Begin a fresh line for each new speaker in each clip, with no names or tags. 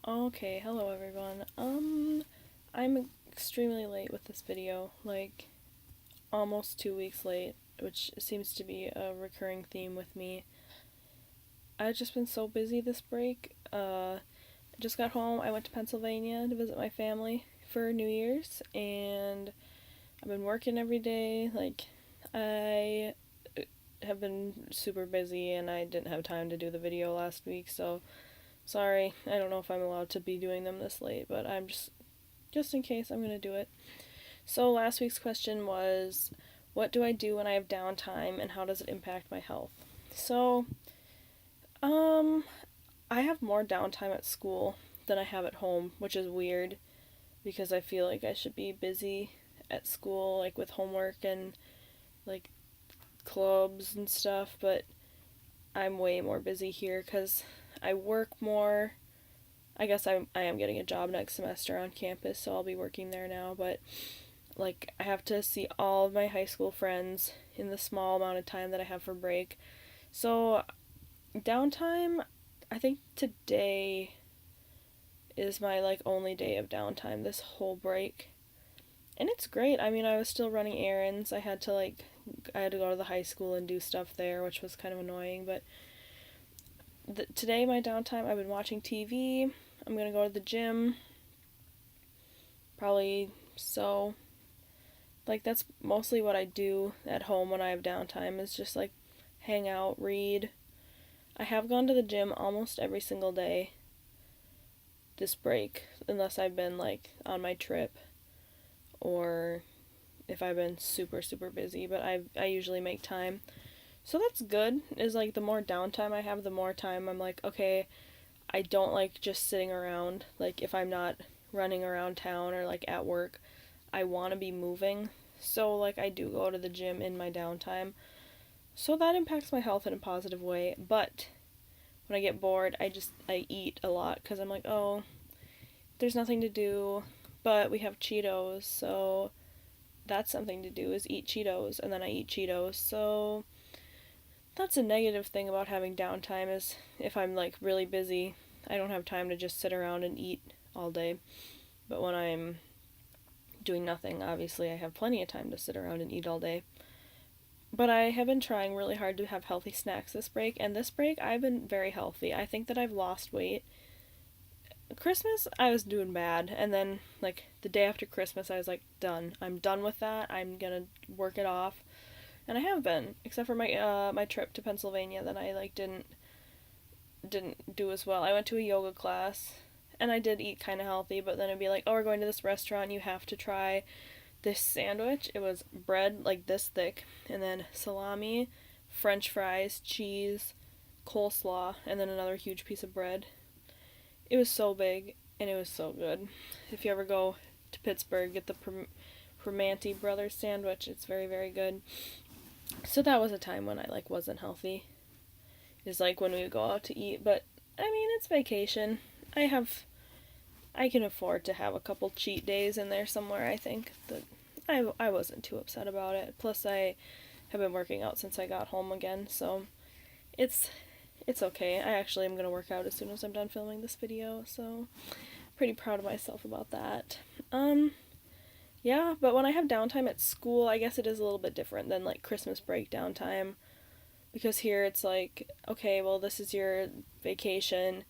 Okay, hello everyone. I'm extremely late with this video, like almost 2 weeks late, which seems to be a recurring theme with me. I've just been so busy this break. I just got home. I went to Pennsylvania to visit my family for New Year's, and I've been working every day. I have been super busy, and I didn't have time to do the video last week, so sorry. I don't know if I'm allowed to be doing them this late, but I'm just in case, I'm gonna do it. So last week's question was, what do I do when I have downtime and how does it impact my health? So, um, I have more downtime at school than I have at home, which is weird because I feel like I should be busy at school, like with homework and like clubs and stuff, but I'm way more busy here because I work more. I am getting a job next semester on campus, so I'll be working there now, but like I have to see all of my high school friends in the small amount of time that I have for break. So downtime, I think today is my like only day of downtime this whole break. And it's great. I mean, I was still running errands. I had to go to the high school and do stuff there, which was kind of annoying, but today my downtime, I've been watching TV. I'm going to go to the gym. Probably so like that's mostly what I do at home when I have downtime is just like hang out, read. I have gone to the gym almost every single day this break, unless I've been like on my trip or if I've been super super busy, but I usually make time. So that's good. Is like the more downtime I have, the more time I'm like, okay, I don't like just sitting around. Like if I'm not running around town or like at work, I want to be moving. So like I do go to the gym in my downtime. So that impacts my health in a positive way, but when I get bored, I eat a lot cuz I'm like, "Oh, there's nothing to do, but we have Cheetos." So that's something to do is eat Cheetos, and then I eat Cheetos. So that's a negative thing about having downtime is if I'm like really busy, I don't have time to just sit around and eat all day. But when I'm doing nothing, obviously I have plenty of time to sit around and eat all day. But I have been trying really hard to have healthy snacks this break, and this break I've been very healthy. I think that I've lost weight. Christmas, I was doing bad, and then like the day after Christmas, I was like, done. I'm done with that. I'm gonna work it off, and I have been, except for my trip to Pennsylvania. Then I like didn't do as well. I went to a yoga class, and I did eat kind of healthy, but then it'd be like, oh, we're going to this restaurant. You have to try this sandwich. It was bread like this thick, and then salami, French fries, cheese, coleslaw, and then another huge piece of bread. It was so big, and it was so good. If you ever go to Pittsburgh, get the Primanti Brothers sandwich. It's very, very good. So that was a time when I like wasn't healthy. Is like when we would go out to eat, but I mean it's vacation. I can afford to have a couple cheat days in there somewhere. I think that I wasn't too upset about it. Plus I have been working out since I got home again, so it's it's okay. I actually am gonna work out as soon as I'm done filming this video, so pretty proud of myself about that. Yeah, but when I have downtime at school, I guess it is a little bit different than like Christmas break downtime because here it's like, okay, well, this is your vacation.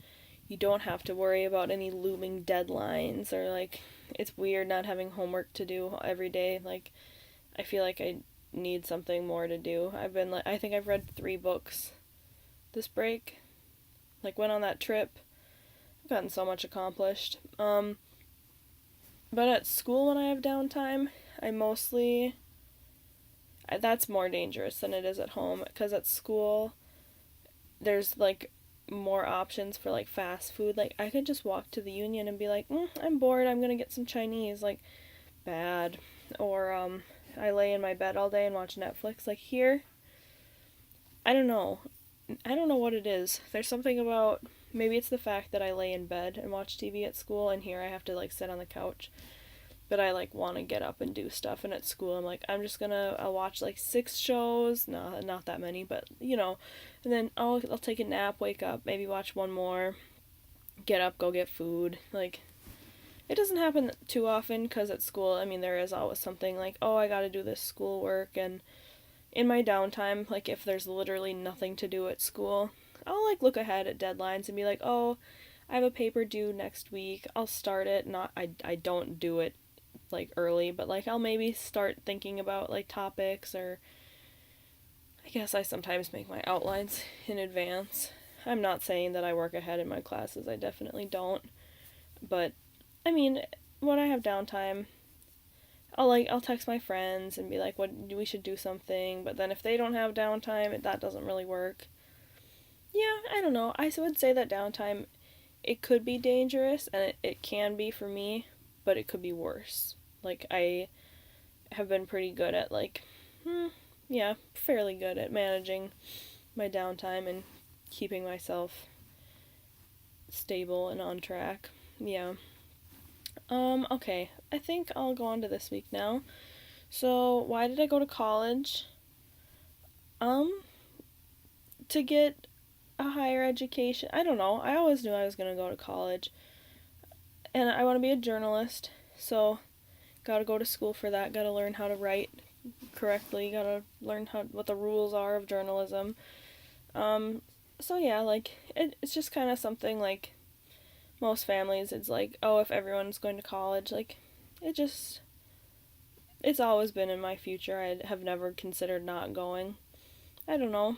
You don't have to worry about any looming deadlines or like it's weird not having homework to do every day. Like I feel like I need something more to do. I think I've read 3 books this break. Like went on that trip. I've gotten so much accomplished. But at school when I have downtime, I mostly that's more dangerous than it is at home because at school there's like more options for like fast food. Like I could just walk to the Union and be like, I'm bored. I'm gonna get some Chinese. Like bad. Or I lay in my bed all day and watch Netflix. Like here, I don't know. I don't know what it is. There's something about maybe it's the fact that I lay in bed and watch TV at school, and here I have to like sit on the couch. But I like want to get up and do stuff, and at school I'm like I'll watch like 6 shows, no, not that many, but you know, and then I'll take a nap, wake up, maybe watch one more, get up, go get food. Like, it doesn't happen too often because at school, I mean, there is always something like, oh, I gotta do this schoolwork. And in my downtime, like, if there's literally nothing to do at school, I'll, like, look ahead at deadlines and be like, oh, I have a paper due next week. I'll start it. I don't do it, like, early, but, like, I'll maybe start thinking about, like, topics, or I guess I sometimes make my outlines in advance. I'm not saying that I work ahead in my classes. I definitely don't. But, I mean, when I have downtime, I'll text my friends and be like, what, we should do something. But then if they don't have downtime, that doesn't really work. Yeah, I don't know. I would say that downtime, it could be dangerous, and it can be for me, but it could be worse. Like, I have been pretty good at, like, fairly good at managing my downtime and keeping myself stable and on track. Yeah. Okay. I think I'll go on to this week now. So, why did I go to college? To get a higher education. I don't know. I always knew I was going to go to college. And I want to be a journalist. So, got to go to school for that. Got to learn how to write correctly. Got to learn what the rules are of journalism. So yeah, like, it's just kind of something, like, most families, it's like, oh, if everyone's going to college, like, it's always been in my future. I have never considered not going. I don't know.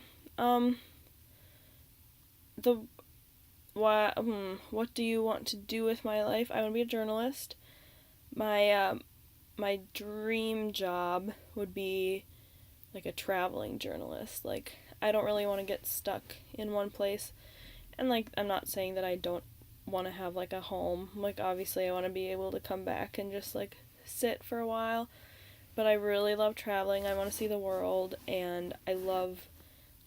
What do you want to do with my life? I want to be a journalist. My dream job would be, like, a traveling journalist. Like, I don't really want to get stuck in one place. And, like, I'm not saying that I don't want to have, like, a home. Like, obviously I want to be able to come back and just, like, sit for a while. But I really love traveling. I want to see the world, and I love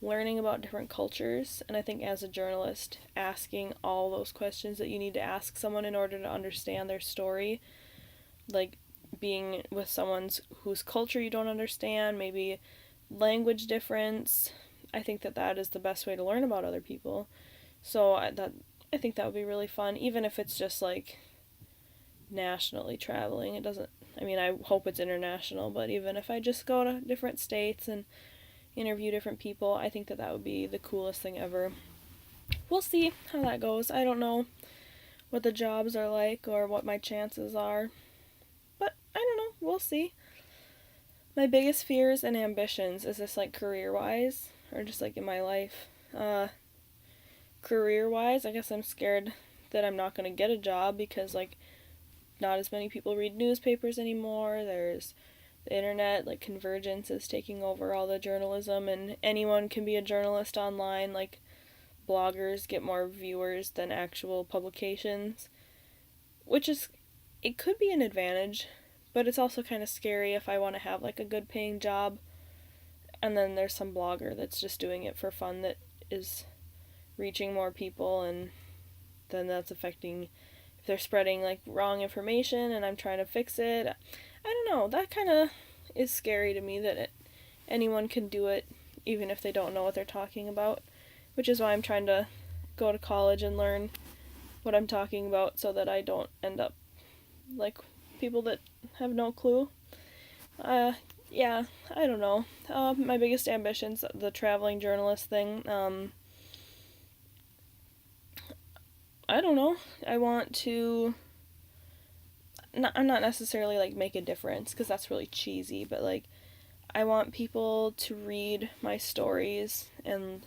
learning about different cultures. And I think as a journalist, asking all those questions that you need to ask someone in order to understand their story, like, being with someone whose culture you don't understand, maybe language difference, I think that is the best way to learn about other people. So I think that would be really fun, even if it's just, like, nationally traveling. It doesn't, I mean, I hope it's international, but even if I just go to different states and interview different people, I think that would be the coolest thing ever. We'll see how that goes. I don't know what the jobs are like or what my chances are, but I don't know. We'll see. My biggest fears and ambitions, is this, like, career-wise, or just, like, in my life? Career-wise, I guess I'm scared that I'm not going to get a job because, like, not as many people read newspapers anymore. There's the internet, like, convergence is taking over all the journalism, and anyone can be a journalist online. Like, bloggers get more viewers than actual publications, which is, it could be an advantage, but it's also kind of scary if I want to have, like, a good paying job, and then there's some blogger that's just doing it for fun that is reaching more people, and then that's affecting, if they're spreading, like, wrong information and I'm trying to fix it. I don't know, that kind of is scary to me, that anyone can do it even if they don't know what they're talking about, which is why I'm trying to go to college and learn what I'm talking about so that I don't end up like people that have no clue. Yeah, I don't know. My biggest ambition's the traveling journalist thing. I don't know. I want to. I'm not necessarily, like, make a difference, because that's really cheesy, but, like, I want people to read my stories and,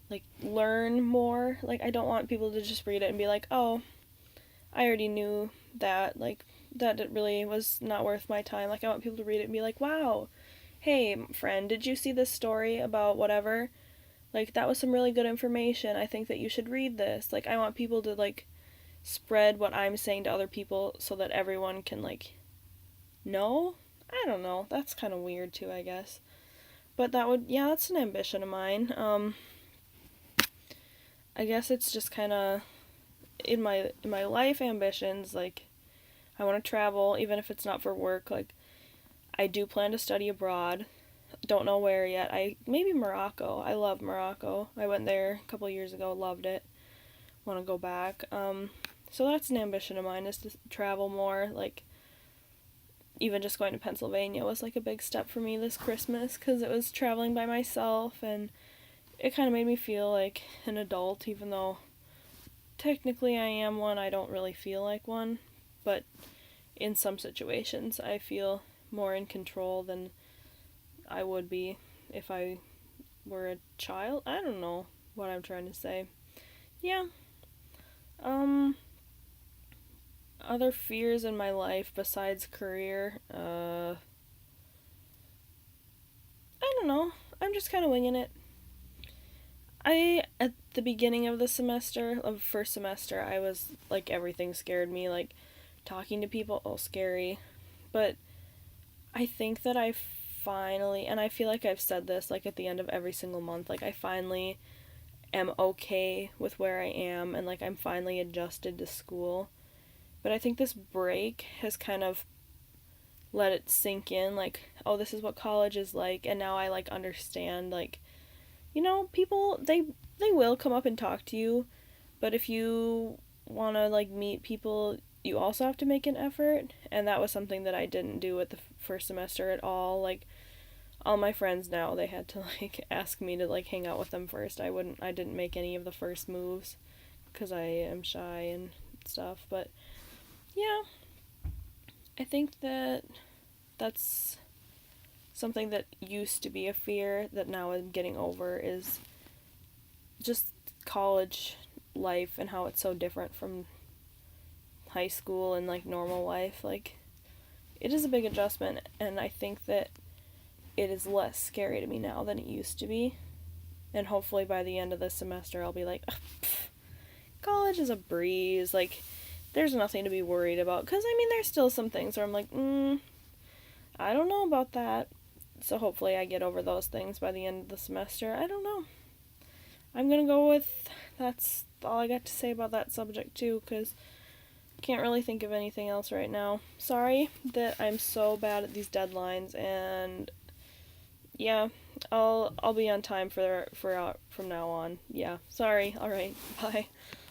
like, learn more. Like, I don't want people to just read it and be like, oh, I already knew that, like, that it really was not worth my time. Like, I want people to read it and be like, wow, hey, friend, did you see this story about whatever? Like, that was some really good information. I think that you should read this. Like, I want people to, like, spread what I'm saying to other people so that everyone can, like, know? I don't know. That's kind of weird, too, I guess. But that's an ambition of mine. I guess it's just kind of, in my life ambitions, like, I want to travel, even if it's not for work. Like, I do plan to study abroad. Don't know where yet. Maybe Morocco. I love Morocco. I went there a couple years ago, loved it. want to go back. So that's an ambition of mine, is to travel more. Like, even just going to Pennsylvania was like a big step for me this Christmas, because it was traveling by myself, and it kind of made me feel like an adult, even though technically I am one. I don't really feel like one, but in some situations I feel more in control than I would be if I were a child. I don't know what I'm trying to say. Yeah. Um Other fears in my life besides career, I don't know. I'm just kind of winging it. At the beginning of the semester, of first semester, I was like, everything scared me. Like, talking to people, oh, scary. But I think that I finally, and I feel like I've said this like at the end of every single month, like, I finally am okay with where I am, and like, I'm finally adjusted to school. But I think this break has kind of let it sink in, like, oh, this is what college is like, and now I like understand, like, people, they will come up and talk to you, but if you want to like meet people, you also have to make an effort, and that was something that I didn't do at the first semester at all. Like, all my friends now, they had to like ask me to like hang out with them first. I didn't make any of the first moves because I am shy and stuff, but yeah, I think that that's something that used to be a fear that now I'm getting over, is just college life and how it's so different from high school and like normal life. Like, it is a big adjustment, and I think that it is less scary to me now than it used to be. And hopefully by the end of this semester I'll be like, college is a breeze. Like, there's nothing to be worried about. Because, I mean, there's still some things where I'm like, I don't know about that. So hopefully I get over those things by the end of the semester. I don't know. I'm gonna go with, that's all I got to say about that subject too, because I can't really think of anything else right now. Sorry that I'm so bad at these deadlines, and yeah, I'll be on time from now on. Yeah, sorry. All right, bye.